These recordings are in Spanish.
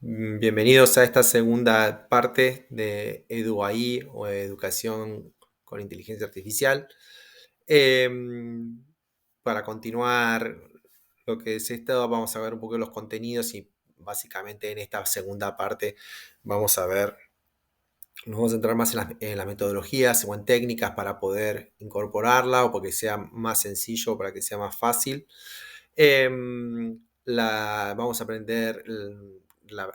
Bienvenidos a esta segunda parte de EduAI o Educación con Inteligencia Artificial. Em, para continuar lo que es esto, vamos a ver un poco los contenidos y básicamente en esta segunda parte vamos a ver, nos vamos a centrar más en las metodologías o en técnicas para poder incorporarla o porque sea más sencillo, para que sea más fácil. Vamos a aprender,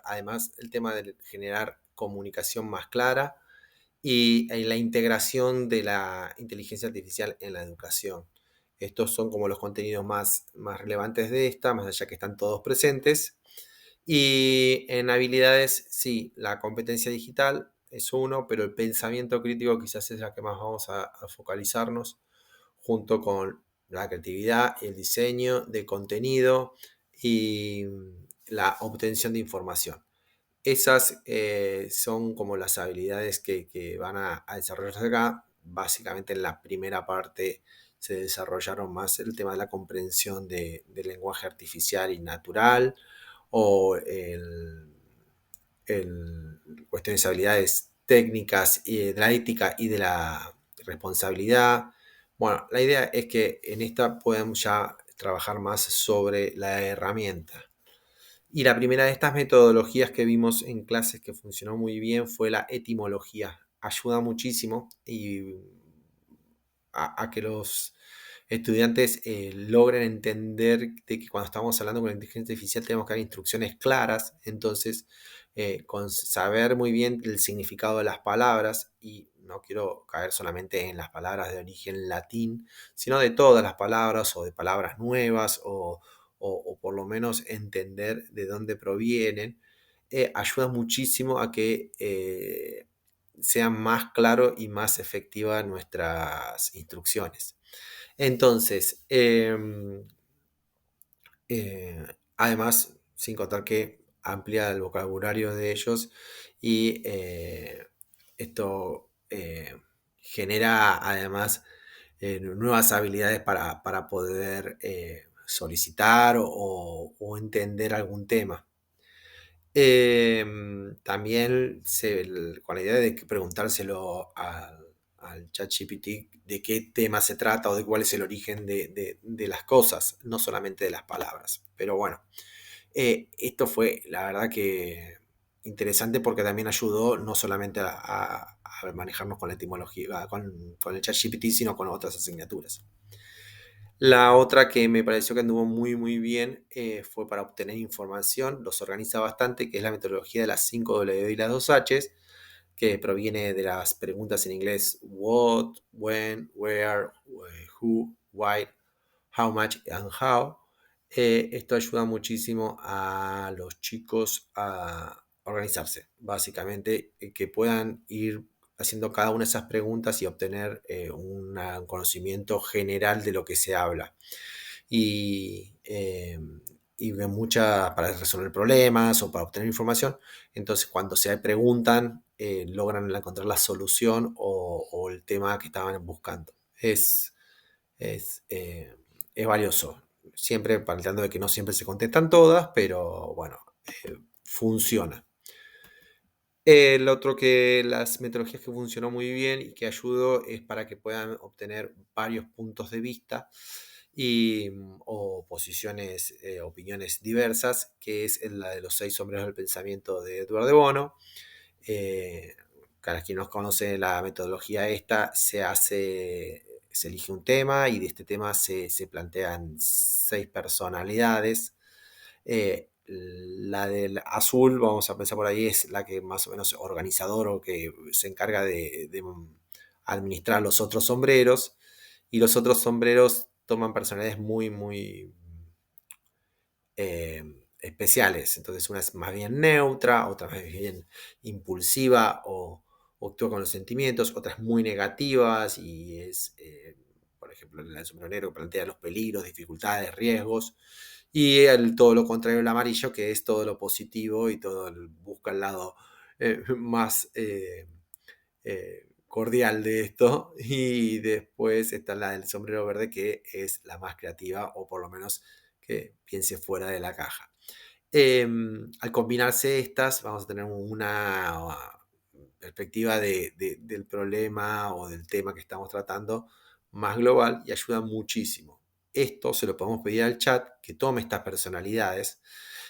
además, el tema de generar comunicación más clara y la integración de la inteligencia artificial en la educación. Estos son como los contenidos más relevantes de esta, más allá que están todos presentes. Y en habilidades, sí, la competencia digital es uno, pero el pensamiento crítico quizás es la que más vamos a focalizarnos, junto con la creatividad, el diseño de contenido y la obtención de información. Esas son como las habilidades que van a desarrollarse acá. Básicamente en la primera parte se desarrollaron más el tema de la comprensión del lenguaje artificial y natural o cuestiones de habilidades técnicas y de la ética y de la responsabilidad. Bueno, la idea es que en esta podemos ya trabajar más sobre la herramienta. Y la primera de estas metodologías que vimos en clases que funcionó muy bien fue la etimología. Ayuda muchísimo y a que los estudiantes logren entender de que cuando estamos hablando con la inteligencia artificial tenemos que dar instrucciones claras. Entonces, con saber muy bien el significado de las palabras, y no quiero caer solamente en las palabras de origen latín, sino de todas las palabras o de palabras nuevas o por lo menos entender de dónde provienen, ayuda muchísimo a que sean más claro y más efectivas nuestras instrucciones. Entonces, además, sin contar que amplía el vocabulario de ellos y esto genera además nuevas habilidades para poder solicitar o entender algún tema. También con la idea de preguntárselo al ChatGPT de qué tema se trata o de cuál es el origen de las cosas, no solamente de las palabras. Pero bueno, esto fue la verdad que interesante porque también ayudó no solamente a manejarnos con la etimología, con el ChatGPT, sino con otras asignaturas. La otra que me pareció que anduvo muy muy bien fue para obtener información, los organiza bastante, que es la metodología de las 5W y las 2Hs, que proviene de las preguntas en inglés what, when, where, who, why, how much and how. Esto ayuda muchísimo a los chicos a organizarse, básicamente, que puedan ir haciendo cada una de esas preguntas y obtener un conocimiento general de lo que se habla. Y, de para resolver problemas o para obtener información. Entonces, cuando se preguntan, logran encontrar la solución o el tema que estaban buscando. Es, eh, es valioso. Siempre planteando de que no siempre se contestan todas, pero bueno, funciona. El otro que las metodologías que funcionó muy bien y que ayudó es para que puedan obtener varios puntos de vista o posiciones, opiniones diversas, que es la de los 6 sombreros del pensamiento de Edward de Bono. Para quien no conoce la metodología esta, se elige un tema y de este tema se plantean 6 personalidades. La del azul, vamos a pensar por ahí, es la que más o menos organizador o que se encarga de administrar los otros sombreros. Y los otros sombreros toman personalidades muy, muy especiales. Entonces una es más bien neutra, otra más bien impulsiva o actúa con los sentimientos, otras muy negativas y es, por ejemplo, el sombrero negro plantea los peligros, dificultades, riesgos. Y todo lo contrario, el amarillo, que es todo lo positivo y busca el lado más cordial de esto. Y después está la del sombrero verde, que es la más creativa o por lo menos que piense fuera de la caja. Al combinarse estas, vamos a tener una perspectiva del problema o del tema que estamos tratando más global y ayuda muchísimo. Esto se lo podemos pedir al chat que tome estas personalidades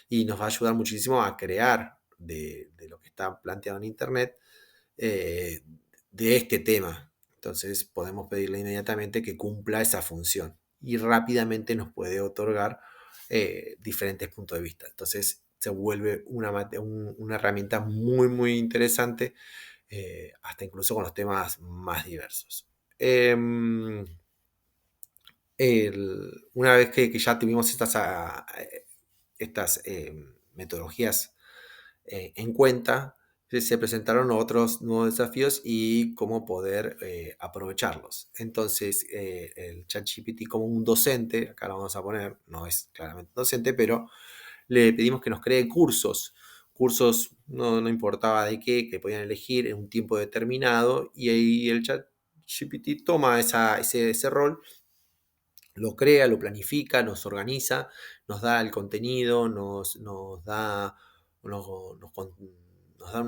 y nos va a ayudar muchísimo a crear de lo que está planteado en Internet eh, de este tema. Entonces podemos pedirle inmediatamente que cumpla esa función y rápidamente nos puede otorgar diferentes puntos de vista. Entonces se vuelve una herramienta muy, muy interesante, hasta incluso con los temas más diversos. Una vez que ya tuvimos estas metodologías en cuenta, se presentaron otros nuevos desafíos y cómo poder aprovecharlos. Entonces, el ChatGPT como un docente, acá lo vamos a poner, no es claramente docente, pero le pedimos que nos cree cursos no importaba de qué, que podían elegir en un tiempo determinado, y ahí el ChatGPT toma ese rol, lo crea, lo planifica, nos organiza, nos da el contenido, nos da, nos da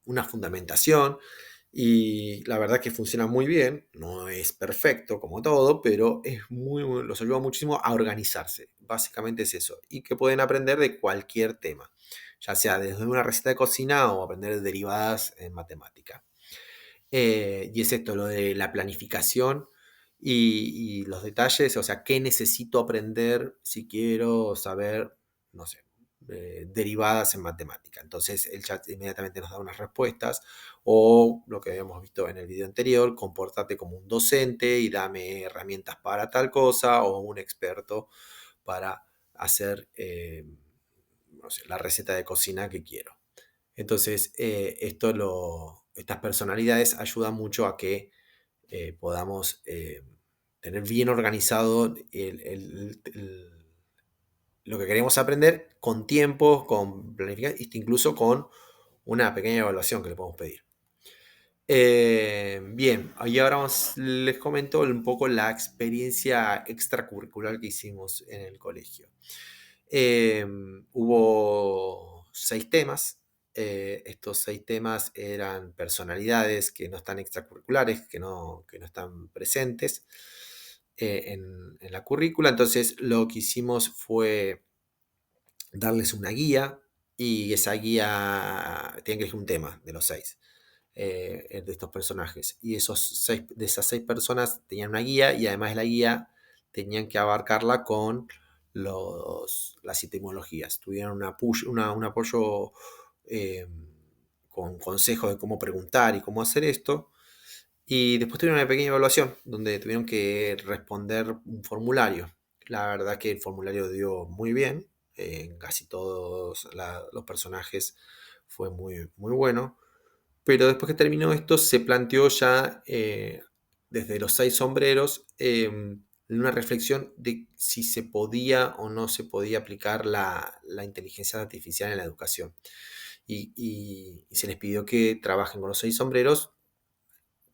una fundamentación, y la verdad que funciona muy bien. No es perfecto como todo, pero los ayuda muchísimo a organizarse. Básicamente es eso. Y que pueden aprender de cualquier tema, ya sea desde una receta de cocina o aprender derivadas en matemática. Y es esto, lo de la planificación y los detalles, o sea, qué necesito aprender si quiero saber, no sé, derivadas en matemática. Entonces el chat inmediatamente nos da unas respuestas, o lo que habíamos visto en el video anterior, compórtate como un docente y dame herramientas para tal cosa, o un experto para hacer, no sé, la receta de cocina que quiero. Entonces, estas personalidades ayudan mucho a que podamos tener bien organizado lo que queremos aprender con tiempo, con planificación, incluso con una pequeña evaluación que le podemos pedir. Bien, y ahora les comento un poco la experiencia extracurricular que hicimos en el colegio. Hubo 6 temas. Estos 6 temas eran personalidades que no están extracurriculares, que no están presentes en la currícula. Entonces lo que hicimos fue darles una guía, y esa guía tienen que elegir un tema de los 6 de estos personajes. Y de esas 6 personas tenían una guía, y además de la guía tenían que abarcarla con las etimologías. Tuvieron un apoyo eh, con consejos de cómo preguntar y cómo hacer esto. Y después tuvieron una pequeña evaluación donde tuvieron que responder un formulario. La verdad que el formulario dio muy bien. En casi todos los personajes fue muy, muy bueno. Pero después que terminó esto, se planteó ya desde los 6 sombreros una reflexión de si se podía o no se podía aplicar la inteligencia artificial en la educación. Y se les pidió que trabajen con los 6 sombreros,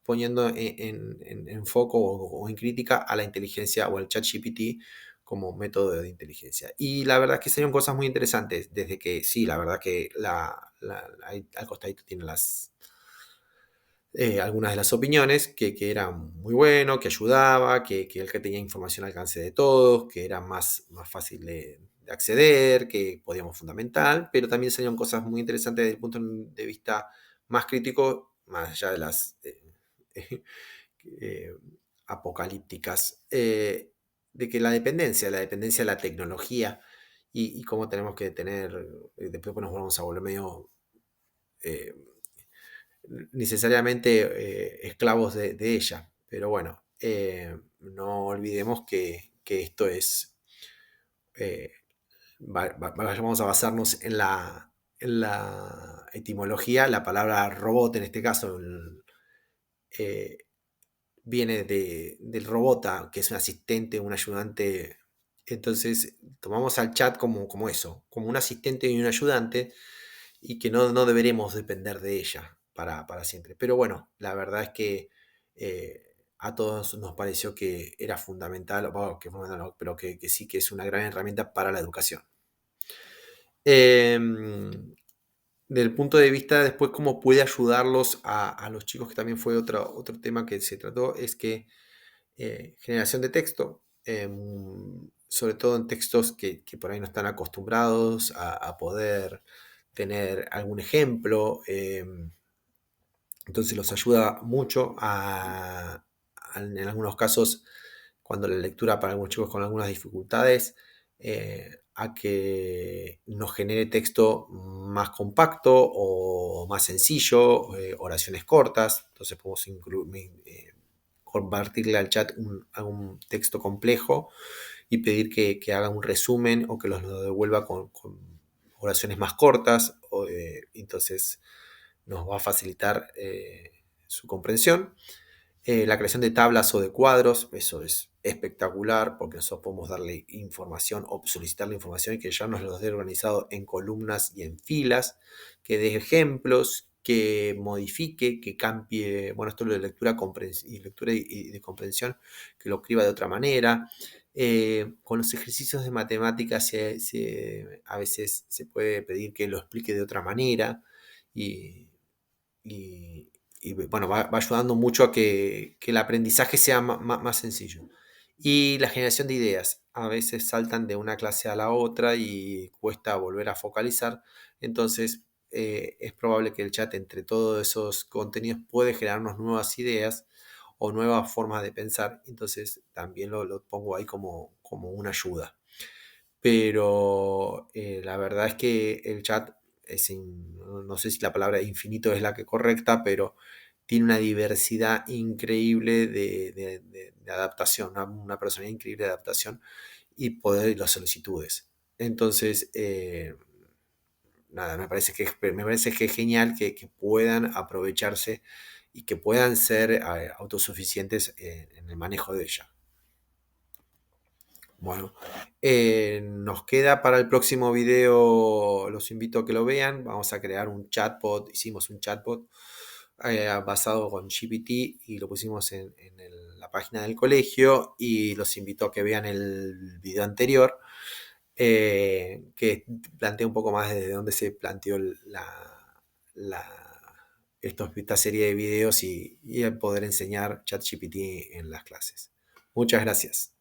poniendo en foco o en crítica a la inteligencia o al ChatGPT como método de inteligencia. Y la verdad es que salieron cosas muy interesantes, desde que sí, la verdad que ahí al costadito tiene algunas de las opiniones, que era muy bueno, que ayudaba, que el que tenía información al alcance de todos, que era más fácil de acceder, que podíamos fundamental, pero también salieron cosas muy interesantes desde el punto de vista más crítico, más allá de las eh, apocalípticas, de que la dependencia de la tecnología, y cómo tenemos que tener, después nos vamos a volver medio eh, necesariamente esclavos de ella. Pero bueno, no olvidemos que esto es, eh, vamos a basarnos en la etimología. La palabra robot en este caso eh, viene del robota, que es un asistente, un ayudante. Entonces tomamos al chat como eso, como un asistente y un ayudante, y que no deberemos depender de ella para siempre. Pero bueno, la verdad es que a todos nos pareció que era fundamental, bueno, que fundamental no, pero que sí que es una gran herramienta para la educación. Em, Del punto de vista después cómo puede ayudarlos a los chicos, que también fue otro tema que se trató, es que generación de texto, sobre todo en textos que por ahí no están acostumbrados a poder tener algún ejemplo. Entonces los ayuda mucho en algunos casos, cuando la lectura para algunos chicos con algunas dificultades, a que nos genere texto más compacto o más sencillo, oraciones cortas. Entonces podemos compartirle al chat algún texto complejo y pedir que haga un resumen o que lo devuelva con oraciones más cortas. Entonces nos va a facilitar su comprensión. La creación de tablas o de cuadros, eso es espectacular porque nosotros podemos darle información o solicitarle información y que ya nos los dé organizado en columnas y en filas, que dé ejemplos, que modifique, que cambie, bueno, esto de lectura, y de comprensión, que lo escriba de otra manera. Con los ejercicios de matemáticas a veces se puede pedir que lo explique de otra manera y, y, bueno, va ayudando mucho a que el aprendizaje sea más sencillo. Y la generación de ideas. A veces saltan de una clase a la otra y cuesta volver a focalizar. Entonces, es probable que el chat, entre todos esos contenidos, puede generarnos nuevas ideas o nuevas formas de pensar. Entonces, también lo pongo ahí como una ayuda. Pero la verdad es que el chat no sé si la palabra infinito es la que correcta, pero tiene una diversidad increíble de adaptación, una personalidad increíble de adaptación y poder y las solicitudes. Entonces, nada, me parece que es genial que puedan aprovecharse y que puedan ser autosuficientes en el manejo de ella. Bueno, nos queda para el próximo video, los invito a que lo vean. Vamos a crear un chatbot, hicimos un chatbot basado con GPT y lo pusimos en la página del colegio y los invito a que vean el video anterior, que plantea un poco más desde dónde se planteó esta serie de videos y el poder enseñar ChatGPT en las clases. Muchas gracias.